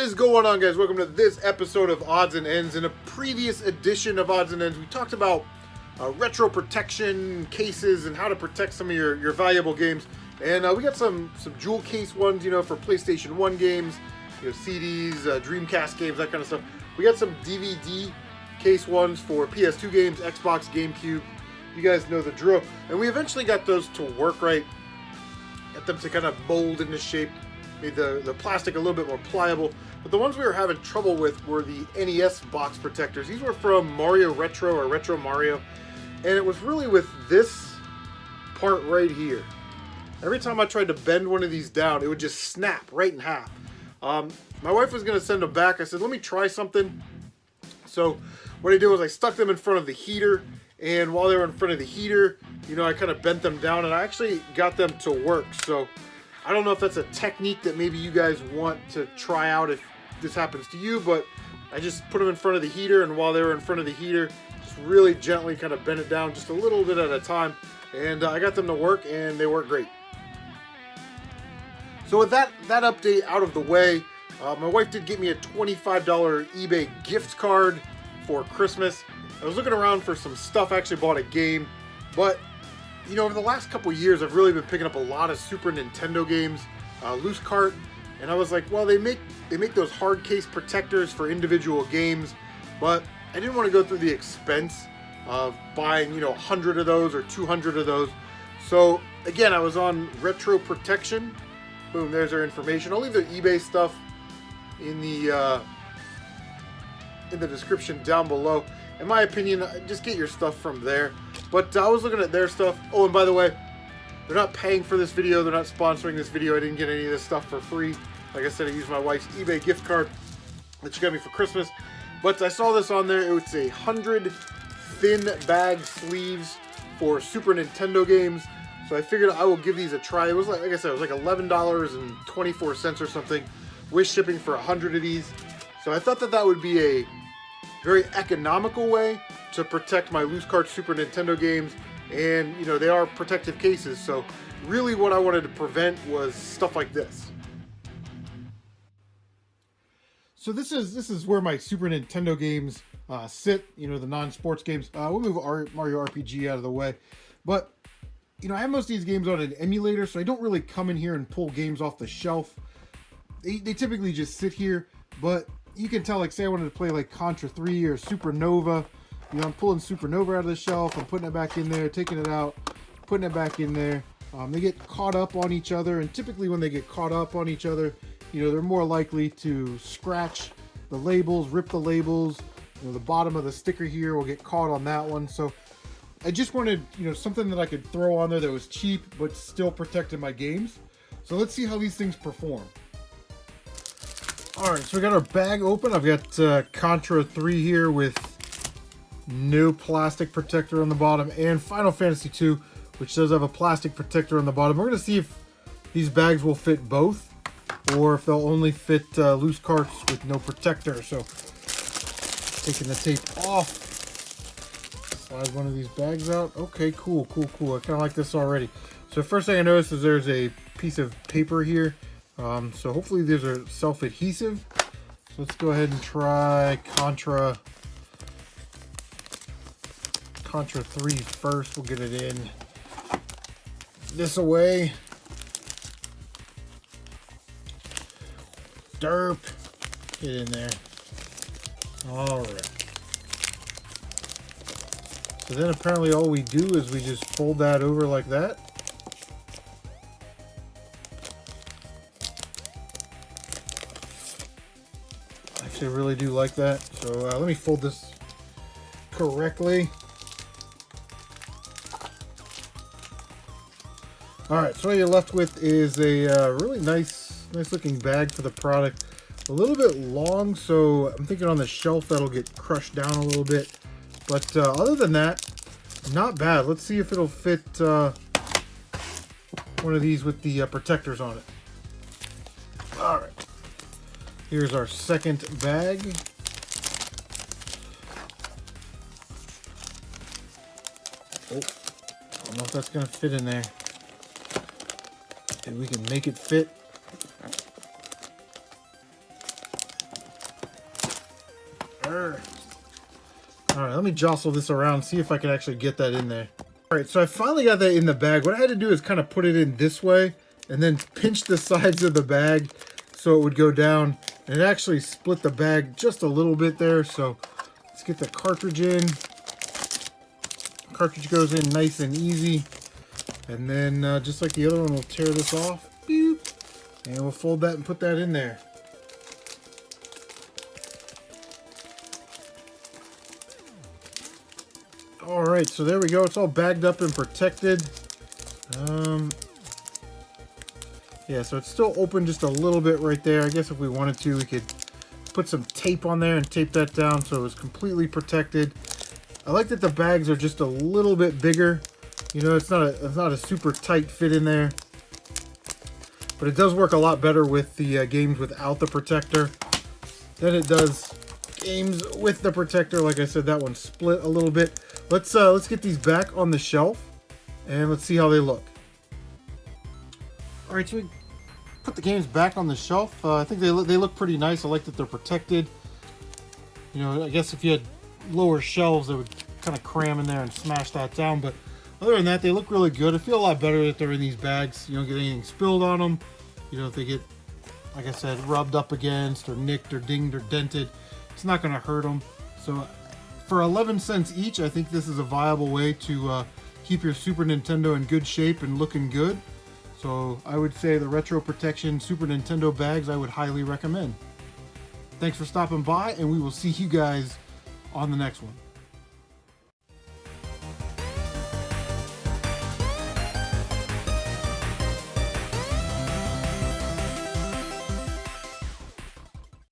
is going on, guys? Welcome to this episode of Odds and Ends. In a previous edition of Odds and Ends, we talked about retro protection cases and how to protect some of your valuable games. And we got some jewel case ones, you know, for PlayStation 1 games, you know, CDs, Dreamcast games, that kind of stuff. We got some DVD case ones for PS2 games, Xbox, GameCube. You guys know the drill. And we eventually got those to work right. Got them to kind of mold into shape. Made the plastic a little bit more pliable. But the ones we were having trouble with were the NES box protectors. These were from Mario Retro or Retro Mario. And it was really with this part right here. Every time I tried to bend one of these down, it would just snap right in half. My wife was going to send them back. I said, let me try something. So what I did was I stuck them in front of the heater. And while they were in front of the heater, you know, I kind of bent them down. And I actually got them to work. So I don't know if that's a technique that maybe you guys want to try out if this happens to you. But I just put them in front of the heater. And while they were in front of the heater, just really gently kind of bent it down just a little bit at a time. And I got them to work, and they work great. So with that update out of the way, my wife did get me a $25 eBay gift card for Christmas. I was looking around for some stuff. I actually bought a game. But, you know, over the last couple years, I've really been picking up a lot of Super Nintendo games, loose cart. And I was like, well, they make those hard case protectors for individual games. But I didn't want to go through the expense of buying, you know, 100 of those or 200 of those. So, again, I was on RetroProtection. Boom, there's our information. I'll leave their eBay stuff in the description down below. In my opinion, just get your stuff from there. But I was looking at their stuff. Oh, and by the way, they're not paying for this video. They're not sponsoring this video. I didn't get any of this stuff for free. Like I said, I used my wife's eBay gift card that she got me for Christmas. But I saw this on there. It was 100 thin bag sleeves for Super Nintendo games. So I figured I will give these a try. It was like I said, it was like $11.24 or something with shipping for 100 of these. So I thought that would be a very economical way to protect my loose cart Super Nintendo games. And, you know, they are protective cases. So really what I wanted to prevent was stuff like this. So this is where my Super Nintendo games sit, you know, the non-sports games. We'll move Mario RPG out of the way. But you know, I have most of these games on an emulator, so I don't really come in here and pull games off the shelf. They typically just sit here, but you can tell, like, say I wanted to play like Contra 3 or Supernova. You know, I'm pulling Supernova out of the shelf, I'm putting it back in there, taking it out, putting it back in there. They get caught up on each other, and typically when they get caught up on each other, you know, they're more likely to scratch the labels, rip the labels. You know, the bottom of the sticker here will get caught on that one. So I just wanted, you know, something that I could throw on there that was cheap but still protected my games. So let's see how these things perform. Alright, so we got our bag open. I've got Contra 3 here with no plastic protector on the bottom, and Final Fantasy 2, which does have a plastic protector on the bottom. We're going to see if these bags will fit both, or if they'll only fit loose carts with no protector. So, taking the tape off. Slide one of these bags out. Okay, cool. I kind of like this already. So first thing I noticed is there's a piece of paper here. So hopefully these are self-adhesive. So let's go ahead and try Contra 3 first. We'll get it in this away. Derp. Get in there. Alright. So then apparently all we do is we just fold that over like that. Actually, I really do like that. So let me fold this correctly. Alright, so what you're left with is a really nice looking bag for the product. A little bit long, so I'm thinking on the shelf that'll get crushed down a little bit. But other than that, not bad. Let's see if it'll fit one of these with the protectors on it. Alright. Here's our second bag. Oh, I don't know if that's going to fit in there. Maybe we can make it fit. Alright, let me jostle this around, see if I can actually get that in there. Alright, so I finally got that in the bag. What I had to do is kind of put it in this way and then pinch the sides of the bag so it would go down. And it actually split the bag just a little bit there. So let's get the cartridge in. Cartridge goes in nice and easy. And then just like the other one, we'll tear this off. Boop, and we'll fold that and put that in there. Alright, so there we go. It's all bagged up and protected. Yeah, so it's still open just a little bit right there. I guess if we wanted to, we could put some tape on there and tape that down so it was completely protected. I like that the bags are just a little bit bigger. You know, it's not a super tight fit in there. But it does work a lot better with the games without the protector than it does games with the protector. Like I said, that one split a little bit. Let's get these back on the shelf and let's see how they look. All right, so we put the games back on the shelf. I think they look pretty nice. I like that they're protected. You know, I guess if you had lower shelves, they would kind of cram in there and smash that down. But other than that, they look really good. I feel a lot better that they're in these bags. You don't get anything spilled on them. You know, if they get, like I said, rubbed up against or nicked or dinged or dented, it's not going to hurt them. So for 11 cents each, I think this is a viable way to keep your Super Nintendo in good shape and looking good. So I would say the RetroProtection Super Nintendo bags I would highly recommend. Thanks for stopping by, and we will see you guys on the next one.